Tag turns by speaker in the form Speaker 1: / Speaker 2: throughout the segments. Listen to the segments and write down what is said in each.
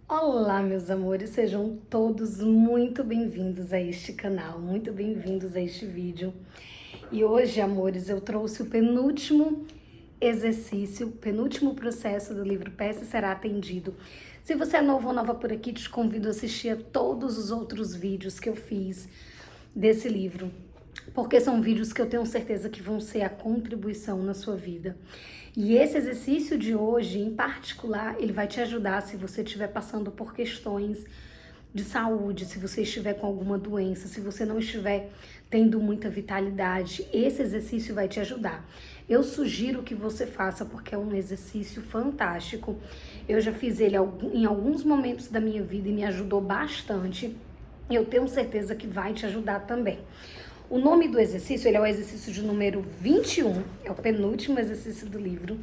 Speaker 1: Olá, meus amores, sejam todos muito bem-vindos a este canal, muito bem-vindos a este vídeo. E hoje, amores, eu trouxe o penúltimo exercício, penúltimo processo do livro Peça e Será Atendido. Se você é novo ou nova por aqui, te convido a assistir a todos os outros vídeos que eu fiz desse livro, porque são vídeos que eu tenho certeza que vão ser a contribuição na sua vida. E esse exercício de hoje, em particular, ele vai te ajudar se você estiver passando por questões de saúde, se você estiver com alguma doença, se você não estiver tendo muita vitalidade. Esse exercício vai te ajudar. Eu sugiro que você faça porque é um exercício fantástico. Eu já fiz ele em alguns momentos da minha vida e me ajudou bastante. Eu tenho certeza que vai te ajudar também. O nome do exercício, ele é o exercício de número 21, é o penúltimo exercício do livro,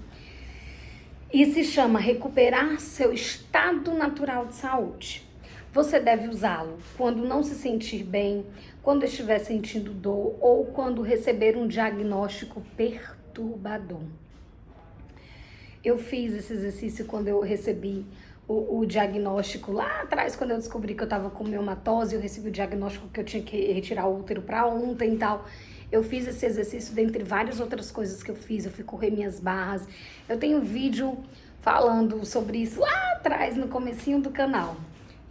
Speaker 1: e se chama Recuperar seu estado natural de saúde. Você deve usá-lo quando não se sentir bem, quando estiver sentindo dor ou quando receber um diagnóstico perturbador. Eu fiz esse exercício quando eu recebi o diagnóstico lá atrás, quando eu descobri que eu tava com miomatose, eu recebi o diagnóstico que eu tinha que retirar o útero pra ontem e tal. Eu fiz esse exercício dentre várias outras coisas que eu fiz, eu fui correr minhas barras. Eu tenho um vídeo falando sobre isso lá atrás, no comecinho do canal.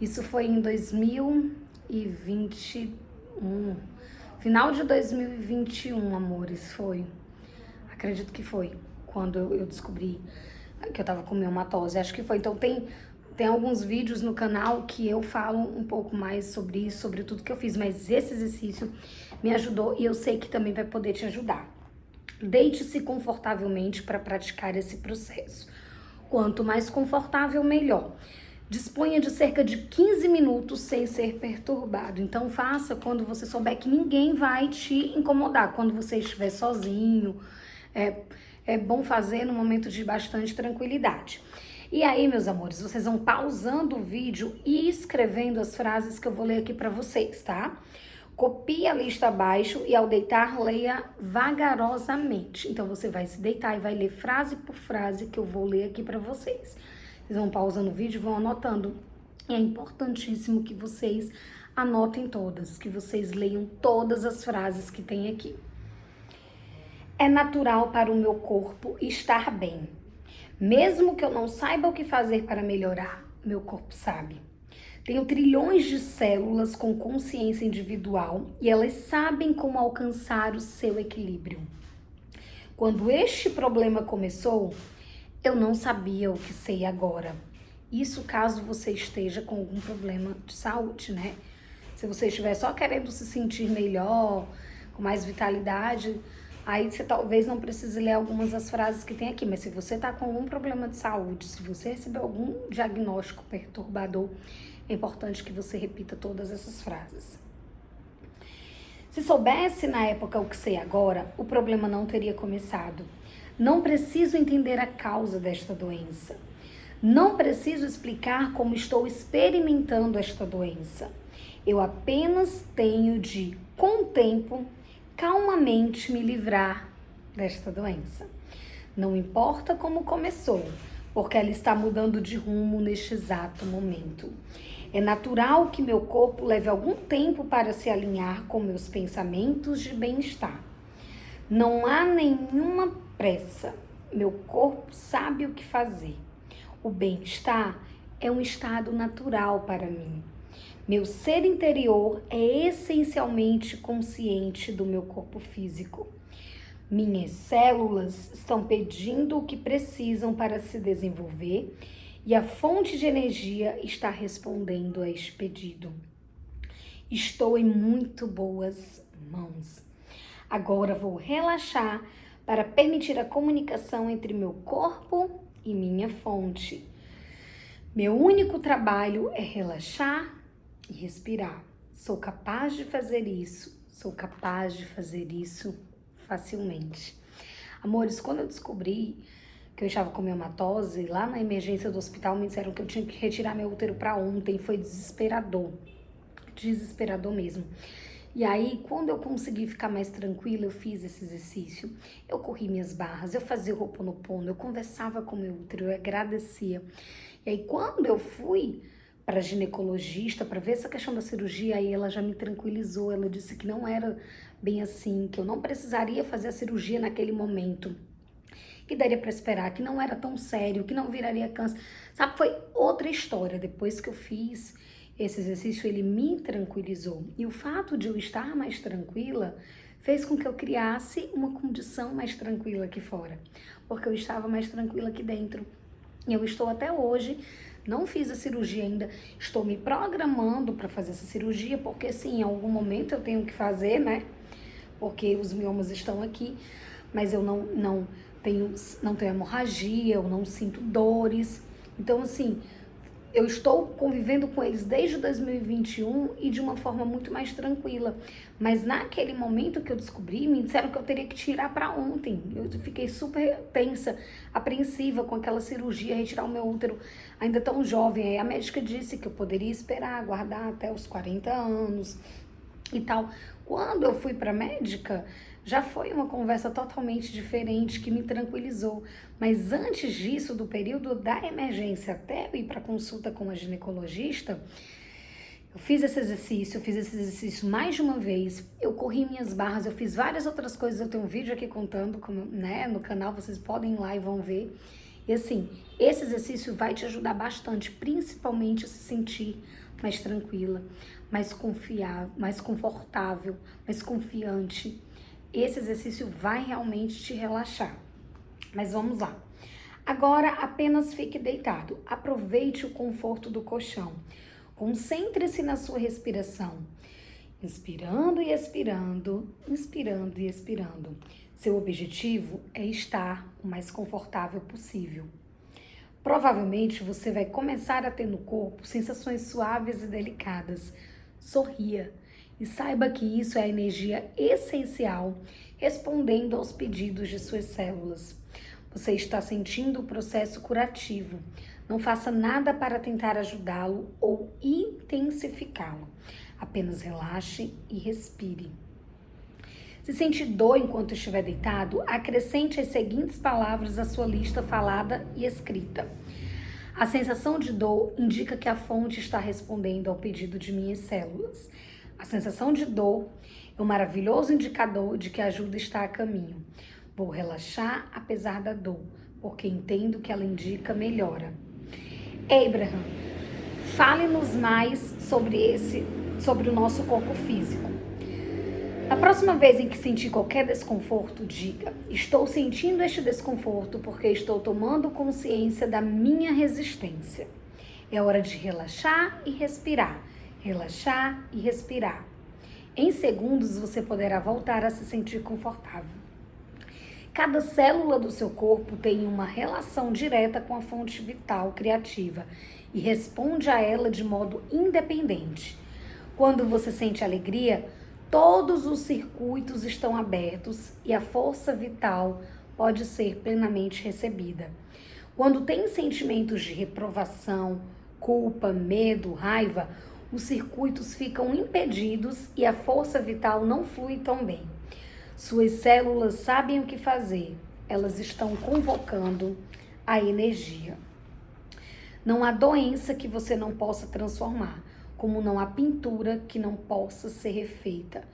Speaker 1: Isso foi em 2021, final de 2021, amores, foi. Acredito que foi quando eu descobri que eu tava com miomatose, acho que foi. Então tem alguns vídeos no canal que eu falo um pouco mais sobre isso, sobre tudo que eu fiz, mas esse exercício me ajudou e eu sei que também vai poder te ajudar. Deite-se confortavelmente para praticar esse processo. Quanto mais confortável, melhor. Disponha de cerca de 15 minutos sem ser perturbado. Então faça quando você souber que ninguém vai te incomodar, quando você estiver sozinho. É bom fazer no momento de bastante tranquilidade. E aí, meus amores, vocês vão pausando o vídeo e escrevendo as frases que eu vou ler aqui para vocês, tá? Copie a lista abaixo e ao deitar, leia vagarosamente. Então, você vai se deitar e vai ler frase por frase que eu vou ler aqui para vocês. Vocês vão pausando o vídeo e vão anotando. E é importantíssimo que vocês anotem todas, que vocês leiam todas as frases que tem aqui. É natural para o meu corpo estar bem. Mesmo que eu não saiba o que fazer para melhorar, meu corpo sabe. Tenho trilhões de células com consciência individual e elas sabem como alcançar o seu equilíbrio. Quando este problema começou, eu não sabia o que sei agora. Isso caso você esteja com algum problema de saúde, né? Se você estiver só querendo se sentir melhor, com mais vitalidade, aí você talvez não precise ler algumas das frases que tem aqui, mas se você tá com algum problema de saúde, se você recebeu algum diagnóstico perturbador, é importante que você repita todas essas frases. Se soubesse na época o que sei agora, o problema não teria começado. Não preciso entender a causa desta doença. Não preciso explicar como estou experimentando esta doença. Eu apenas tenho de, com o tempo, calmamente me livrar desta doença. Não importa como começou, porque ela está mudando de rumo neste exato momento. É natural que meu corpo leve algum tempo para se alinhar com meus pensamentos de bem-estar. Não há nenhuma pressa. Meu corpo sabe o que fazer. O bem-estar é um estado natural para mim. Meu ser interior é essencialmente consciente do meu corpo físico. Minhas células estão pedindo o que precisam para se desenvolver e a fonte de energia está respondendo a este pedido. Estou em muito boas mãos. Agora vou relaxar para permitir a comunicação entre meu corpo e minha fonte. Meu único trabalho é relaxar e respirar. Sou capaz de fazer isso, sou capaz de fazer isso facilmente. Amores, quando eu descobri que eu estava com miomatose, lá na emergência do hospital me disseram que eu tinha que retirar meu útero para ontem, foi desesperador mesmo. E aí, quando eu consegui ficar mais tranquila, eu fiz esse exercício, eu corri minhas barras, eu fazia o Ho'oponopono, eu conversava com meu útero, eu agradecia. E aí, quando eu fui para ginecologista para ver essa questão da cirurgia, aí ela já me tranquilizou, ela disse que não era bem assim, que eu não precisaria fazer a cirurgia naquele momento, que daria para esperar, que não era tão sério, que não viraria câncer. Sabe, foi outra história. Depois que eu fiz esse exercício, ele me tranquilizou. E o fato de eu estar mais tranquila fez com que eu criasse uma condição mais tranquila aqui fora, porque eu estava mais tranquila aqui dentro. E eu estou até hoje, não fiz a cirurgia ainda, estou me programando para fazer essa cirurgia, porque sim, em algum momento eu tenho que fazer, né? Porque os miomas estão aqui, mas eu não tenho hemorragia, eu não sinto dores. Então, assim, eu estou convivendo com eles desde 2021 e de uma forma muito mais tranquila. Mas naquele momento que eu descobri, me disseram que eu teria que tirar para ontem. Eu fiquei super tensa, apreensiva com aquela cirurgia, retirar o meu útero ainda tão jovem. Aí a médica disse que eu poderia esperar, aguardar até os 40 anos e tal. Quando eu fui para médica, já foi uma conversa totalmente diferente que me tranquilizou. Mas antes disso, do período da emergência até eu ir para consulta com a ginecologista, eu fiz esse exercício mais de uma vez, eu corri minhas barras, eu fiz várias outras coisas, eu tenho um vídeo aqui contando, né, no canal, vocês podem ir lá e vão ver. E assim, esse exercício vai te ajudar bastante, principalmente a se sentir mais tranquila, mais confiável, mais confortável, mais confiante. Esse exercício vai realmente te relaxar. Mas vamos lá. Agora, apenas fique deitado. Aproveite o conforto do colchão. Concentre-se na sua respiração. Inspirando e expirando, inspirando e expirando. Seu objetivo é estar o mais confortável possível. Provavelmente você vai começar a ter no corpo sensações suaves e delicadas. Sorria e saiba que isso é a energia essencial respondendo aos pedidos de suas células. Você está sentindo o processo curativo. Não faça nada para tentar ajudá-lo ou intensificá-lo. Apenas relaxe e respire. Se sentir dor enquanto estiver deitado, acrescente as seguintes palavras à sua lista falada e escrita. A sensação de dor indica que a fonte está respondendo ao pedido de minhas células. A sensação de dor é um maravilhoso indicador de que a ajuda está a caminho. Vou relaxar apesar da dor, porque entendo que ela indica melhora. Abraham, fale-nos mais sobre o nosso corpo físico. Na próxima vez em que sentir qualquer desconforto, diga: estou sentindo este desconforto porque estou tomando consciência da minha resistência. É hora de relaxar e respirar. Relaxar e respirar. Em segundos você poderá voltar a se sentir confortável. Cada célula do seu corpo tem uma relação direta com a fonte vital criativa e responde a ela de modo independente. Quando você sente alegria, todos os circuitos estão abertos e a força vital pode ser plenamente recebida. Quando tem sentimentos de reprovação, culpa, medo, raiva, os circuitos ficam impedidos e a força vital não flui tão bem. Suas células sabem o que fazer, elas estão convocando a energia. Não há doença que você não possa transformar, como não há pintura que não possa ser refeita.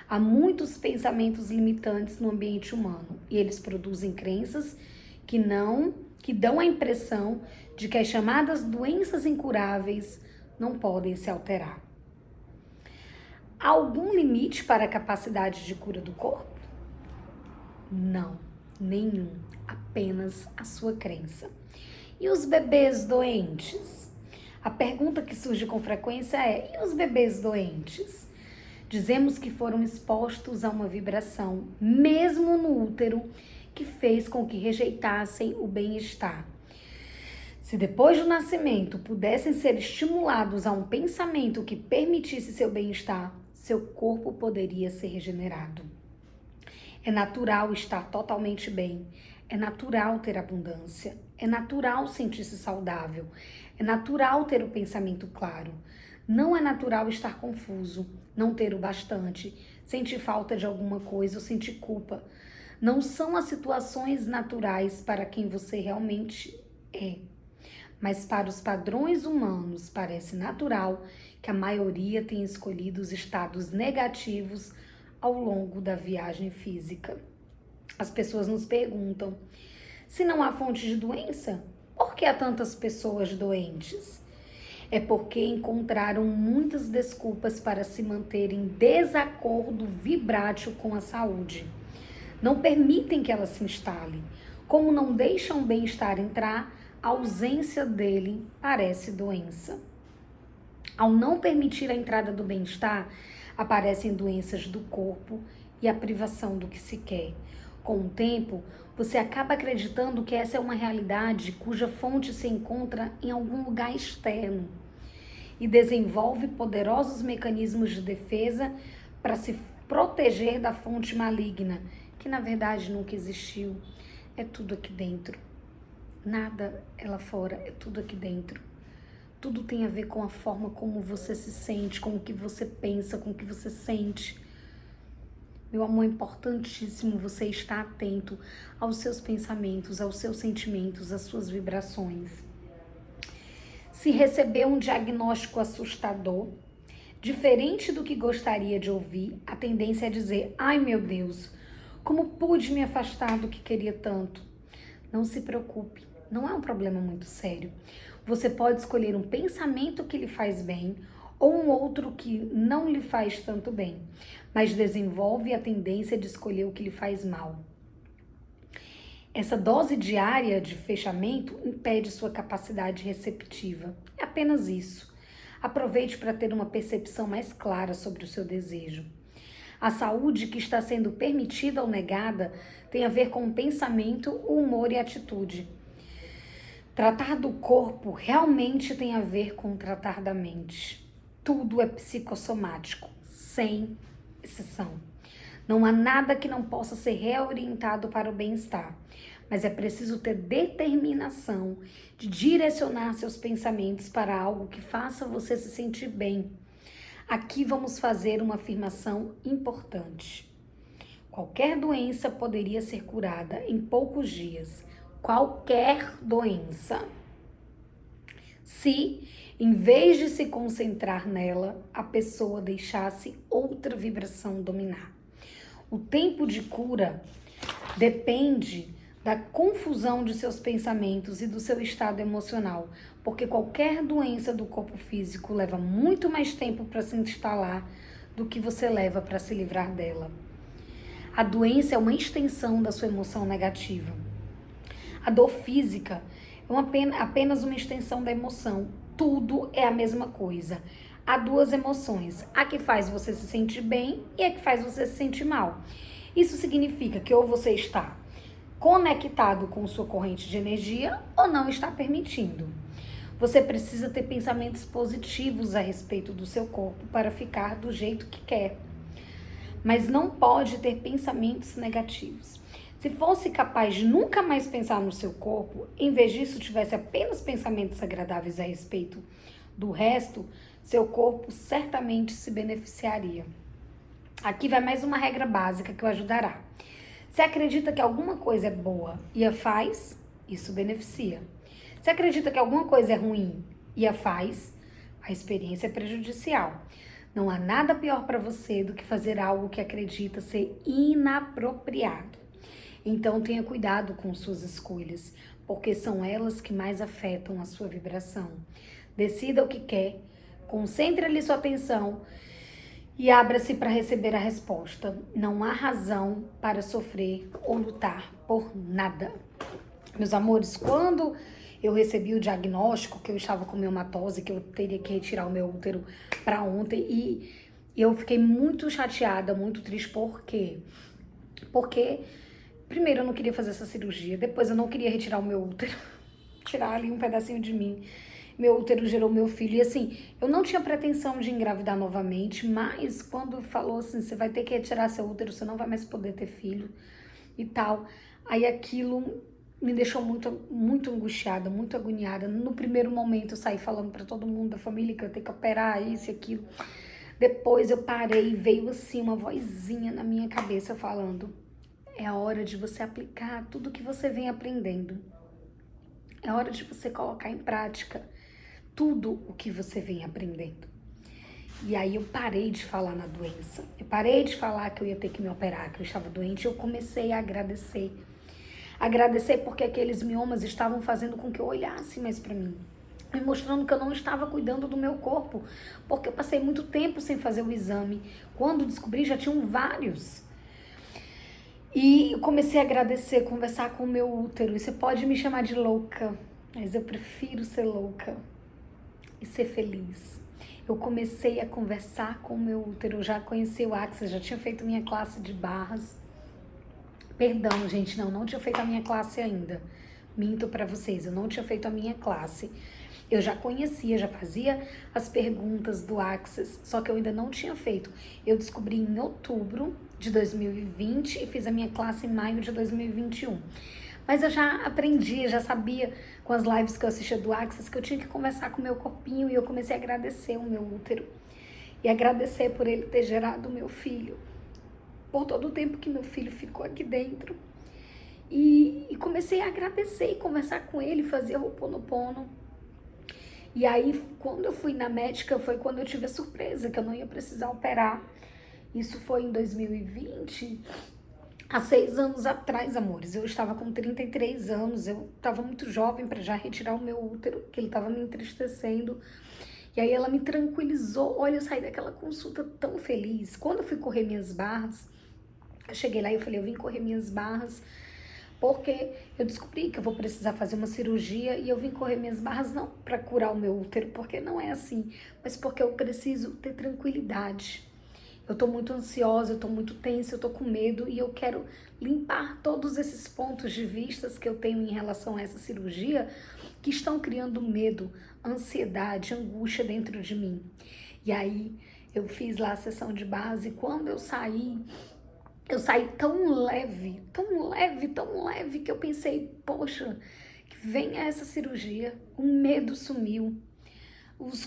Speaker 1: Há muitos pensamentos limitantes no ambiente humano e eles produzem crenças que dão a impressão de que as chamadas doenças incuráveis não podem se alterar. Há algum limite para a capacidade de cura do corpo? Não, nenhum, apenas a sua crença. E os bebês doentes? A pergunta que surge com frequência é: e os bebês doentes? Dizemos que foram expostos a uma vibração, mesmo no útero, que fez com que rejeitassem o bem-estar. Se depois do nascimento pudessem ser estimulados a um pensamento que permitisse seu bem-estar, seu corpo poderia ser regenerado. É natural estar totalmente bem, é natural ter abundância, é natural sentir-se saudável, é natural ter o pensamento claro. Não é natural estar confuso, não ter o bastante, sentir falta de alguma coisa ou sentir culpa. Não são as situações naturais para quem você realmente é. mas para os padrões humanos parece natural que a maioria tenha escolhido os estados negativos ao longo da viagem física. As pessoas nos perguntam: se não há fonte de doença, por que há tantas pessoas doentes? É porque encontraram muitas desculpas para se manterem em desacordo vibrátil com a saúde. Não permitem que ela se instale. Como não deixam o bem-estar entrar, a ausência dele parece doença. Ao não permitir a entrada do bem-estar, aparecem doenças do corpo e a privação do que se quer. Com o tempo, você acaba acreditando que essa é uma realidade cuja fonte se encontra em algum lugar externo e desenvolve poderosos mecanismos de defesa para se proteger da fonte maligna, que na verdade nunca existiu. É tudo aqui dentro. Nada é lá fora, é tudo aqui dentro. Tudo tem a ver com a forma como você se sente, com o que você pensa, com o que você sente. Meu amor, é importantíssimo você estar atento aos seus pensamentos, aos seus sentimentos, às suas vibrações. Se receber um diagnóstico assustador, diferente do que gostaria de ouvir, a tendência é dizer: ai meu Deus, como pude me afastar do que queria tanto? Não se preocupe, não é um problema muito sério. Você pode escolher um pensamento que lhe faz bem ou um outro que não lhe faz tanto bem, mas desenvolve a tendência de escolher o que lhe faz mal. Essa dose diária de fechamento impede sua capacidade receptiva. É apenas isso. Aproveite para ter uma percepção mais clara sobre o seu desejo. A saúde que está sendo permitida ou negada tem a ver com o pensamento, o humor e a atitude. Tratar do corpo realmente tem a ver com tratar da mente. Tudo é psicossomático, sem exceção. Não há nada que não possa ser reorientado para o bem-estar, mas é preciso ter determinação de direcionar seus pensamentos para algo que faça você se sentir bem. Aqui vamos fazer uma afirmação importante. Qualquer doença poderia ser curada em poucos dias. Qualquer doença. Se, em vez de se concentrar nela, a pessoa deixasse outra vibração dominar. O tempo de cura depende da confusão de seus pensamentos e do seu estado emocional, porque qualquer doença do corpo físico leva muito mais tempo para se instalar do que você leva para se livrar dela. A doença é uma extensão da sua emoção negativa. A dor física é apenas uma extensão da emoção. Tudo é a mesma coisa. Há duas emoções, a que faz você se sentir bem e a que faz você se sentir mal. Isso significa que ou você está conectado com sua corrente de energia ou não está permitindo. Você precisa ter pensamentos positivos a respeito do seu corpo para ficar do jeito que quer. Mas não pode ter pensamentos negativos. Se fosse capaz de nunca mais pensar no seu corpo, em vez disso tivesse apenas pensamentos agradáveis a respeito do resto, seu corpo certamente se beneficiaria. Aqui vai mais uma regra básica que o ajudará. Se acredita que alguma coisa é boa e a faz, isso beneficia. Se acredita que alguma coisa é ruim e a faz, a experiência é prejudicial. Não há nada pior para você do que fazer algo que acredita ser inapropriado. Então tenha cuidado com suas escolhas, porque são elas que mais afetam a sua vibração. Decida o que quer, concentre ali sua atenção e abra-se para receber a resposta. Não há razão para sofrer ou lutar por nada. Meus amores, quando eu recebi o diagnóstico que eu estava com miomatose, que eu teria que retirar o meu útero para ontem, e eu fiquei muito chateada, muito triste. Por quê? Porque primeiro eu não queria fazer essa cirurgia, depois eu não queria retirar o meu útero, tirar ali um pedacinho de mim. Meu útero gerou meu filho, e assim, eu não tinha pretensão de engravidar novamente, mas quando falou assim, você vai ter que retirar seu útero, você não vai mais poder ter filho e tal, aí aquilo me deixou muito angustiada, muito agoniada. No primeiro momento eu saí falando pra todo mundo da família que eu ia ter que operar isso e aquilo. Depois eu parei e veio assim uma vozinha na minha cabeça falando: é a hora de você aplicar tudo que você vem aprendendo. É hora de você colocar em prática tudo o que você vem aprendendo. E aí eu parei de falar na doença. Eu parei de falar que eu ia ter que me operar, que eu estava doente. Eu comecei a agradecer. Agradecer porque aqueles miomas estavam fazendo com que eu olhasse mais para mim, me mostrando que eu não estava cuidando do meu corpo, porque eu passei muito tempo sem fazer o exame. Quando descobri, já tinham vários. E eu comecei a agradecer, conversar com o meu útero. E você pode me chamar de louca, mas eu prefiro ser louca e ser feliz. Eu comecei a conversar com o meu útero. Eu já conheci o Axis, já tinha feito minha classe de barras. Perdão, gente, não tinha feito a minha classe ainda. Minto pra vocês, eu não tinha feito a minha classe. Eu já conhecia, já fazia as perguntas do Axis, só que eu ainda não tinha feito. Eu descobri em outubro de 2020 e fiz a minha classe em maio de 2021. Mas eu já aprendi, já sabia com as lives que eu assistia do Axis que eu tinha que conversar com o meu corpinho e eu comecei a agradecer o meu útero. E agradecer por ele ter gerado o meu filho, por todo o tempo que meu filho ficou aqui dentro. E comecei a agradecer e conversar com ele, fazer Ho'oponopono. E aí, quando eu fui na médica, foi quando eu tive a surpresa que eu não ia precisar operar. Isso foi em 2020, há 6 anos atrás, amores. Eu estava com 33 anos, eu estava muito jovem para já retirar o meu útero, que ele estava me entristecendo. E aí ela me tranquilizou. Olha, eu saí daquela consulta tão feliz. Quando eu fui correr minhas barras, eu cheguei lá e eu falei, eu vim correr minhas barras porque eu descobri que eu vou precisar fazer uma cirurgia e eu vim correr minhas barras não para curar o meu útero, porque não é assim, mas porque eu preciso ter tranquilidade. Eu tô muito ansiosa, eu tô muito tensa, eu tô com medo e eu quero limpar todos esses pontos de vistas que eu tenho em relação a essa cirurgia que estão criando medo, ansiedade, angústia dentro de mim. E aí eu fiz lá a sessão de base e quando eu saí tão leve, tão leve, tão leve, que eu pensei, poxa, que venha essa cirurgia, o medo sumiu.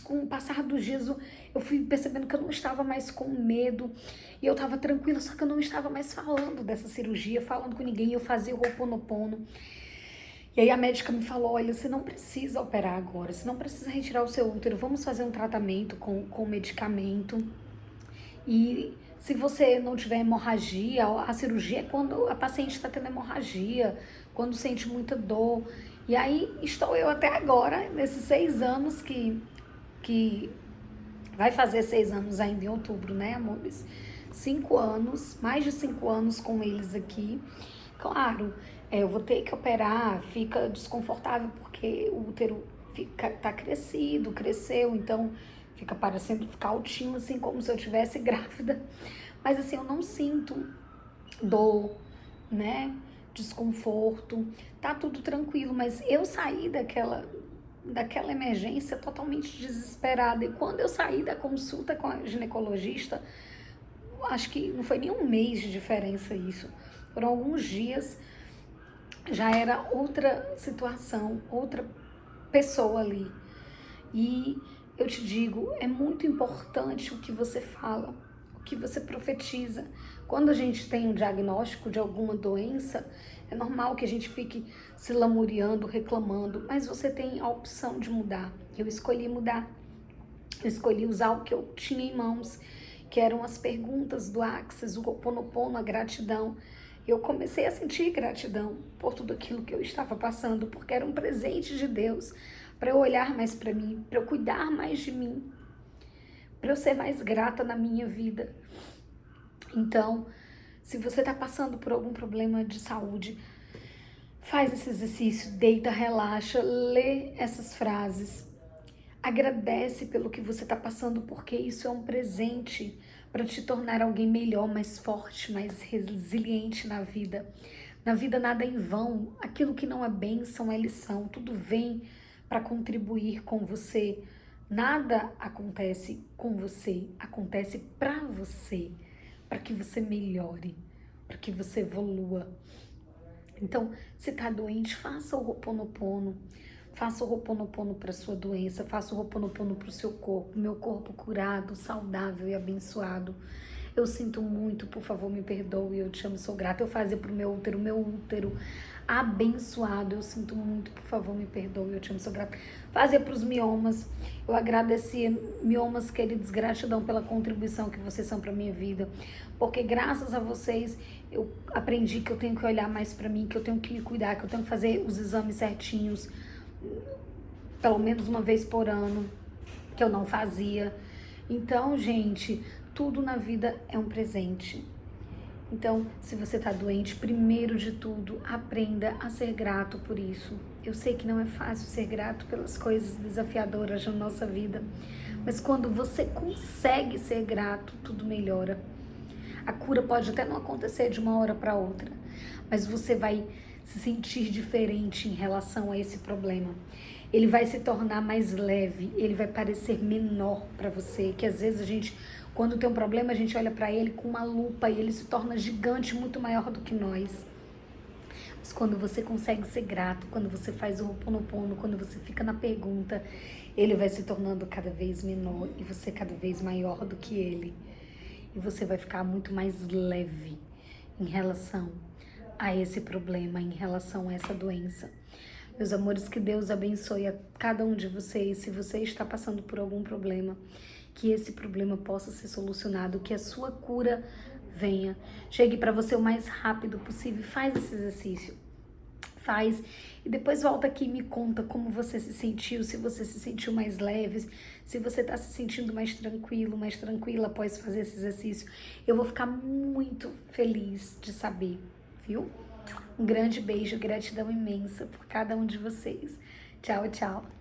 Speaker 1: Com o passar dos dias, eu fui percebendo que eu não estava mais com medo, e eu estava tranquila, só que eu não estava mais falando dessa cirurgia, falando com ninguém, eu fazia o Ho'oponopono. E aí a médica me falou, olha, você não precisa operar agora, você não precisa retirar o seu útero, vamos fazer um tratamento com medicamento. E se você não tiver hemorragia, a cirurgia é quando a paciente está tendo hemorragia, quando sente muita dor. E aí estou eu até agora, nesses 6 anos que vai fazer 6 anos ainda em outubro, né, amores? 5 anos, mais de 5 anos com eles aqui. Claro, eu vou ter que operar, fica desconfortável porque o útero tá cresceu, então fica parecendo ficar altinho, assim, como se eu estivesse grávida. Mas assim, eu não sinto dor, né? Desconforto, tá tudo tranquilo, mas eu saí daquela emergência totalmente desesperada. E quando eu saí da consulta com a ginecologista, acho que não foi nem um mês de diferença isso, foram alguns dias, já era outra situação, outra pessoa ali. E eu te digo, é muito importante o que você fala, o que você profetiza. Quando a gente tem um diagnóstico de alguma doença, é normal que a gente fique se lamuriando, reclamando, mas você tem a opção de mudar. Eu escolhi mudar. Eu escolhi usar o que eu tinha em mãos, que eram as perguntas do Axis, o Ho'oponopono, a gratidão. Eu comecei a sentir gratidão por tudo aquilo que eu estava passando, porque era um presente de Deus para eu olhar mais para mim, para eu cuidar mais de mim, para eu ser mais grata na minha vida. Então, se você está passando por algum problema de saúde, faz esse exercício, deita, relaxa, lê essas frases, agradece pelo que você está passando, porque isso é um presente para te tornar alguém melhor, mais forte, mais resiliente na vida. Na vida nada é em vão, aquilo que não é bênção é lição, tudo vem para contribuir com você. Nada acontece com você, acontece para você, para que você melhore, para que você evolua. Então, se tá doente, faça o Ho'oponopono. Faça o Ho'oponopono para sua doença, faça o Ho'oponopono para o seu corpo. Meu corpo curado, saudável e abençoado. Eu sinto muito, por favor, me perdoe, eu te amo, sou grata. Eu fazia pro meu útero abençoado, eu sinto muito, por favor, me perdoe, eu te amo, sou grata. Fazia pros miomas, eu agradecia, miomas queridos, gratidão pela contribuição que vocês são pra minha vida, porque graças a vocês eu aprendi que eu tenho que olhar mais pra mim, que eu tenho que me cuidar, que eu tenho que fazer os exames certinhos, pelo menos uma vez por ano, que eu não fazia. Então, gente, tudo na vida é um presente. Então, se você tá doente, primeiro de tudo, aprenda a ser grato por isso. Eu sei que não é fácil ser grato pelas coisas desafiadoras da nossa vida, mas quando você consegue ser grato, tudo melhora. A cura pode até não acontecer de uma hora para outra, mas você vai se sentir diferente em relação a esse problema. Ele vai se tornar mais leve, ele vai parecer menor para você, que às vezes a gente, quando tem um problema, a gente olha para ele com uma lupa e ele se torna gigante, muito maior do que nós. Mas quando você consegue ser grato, quando você faz o Ho'oponopono, quando você fica na pergunta, ele vai se tornando cada vez menor e você cada vez maior do que ele. E você vai ficar muito mais leve em relação a esse problema, em relação a essa doença. Meus amores, que Deus abençoe a cada um de vocês. Se você está passando por algum problema, que esse problema possa ser solucionado, que a sua cura venha. Chegue para você o mais rápido possível. Faz esse exercício. Faz. E depois volta aqui e me conta como você se sentiu, se você se sentiu mais leve, se você está se sentindo mais tranquilo, mais tranquila após fazer esse exercício. Eu vou ficar muito feliz de saber, viu? Um grande beijo, gratidão imensa por cada um de vocês. Tchau, tchau.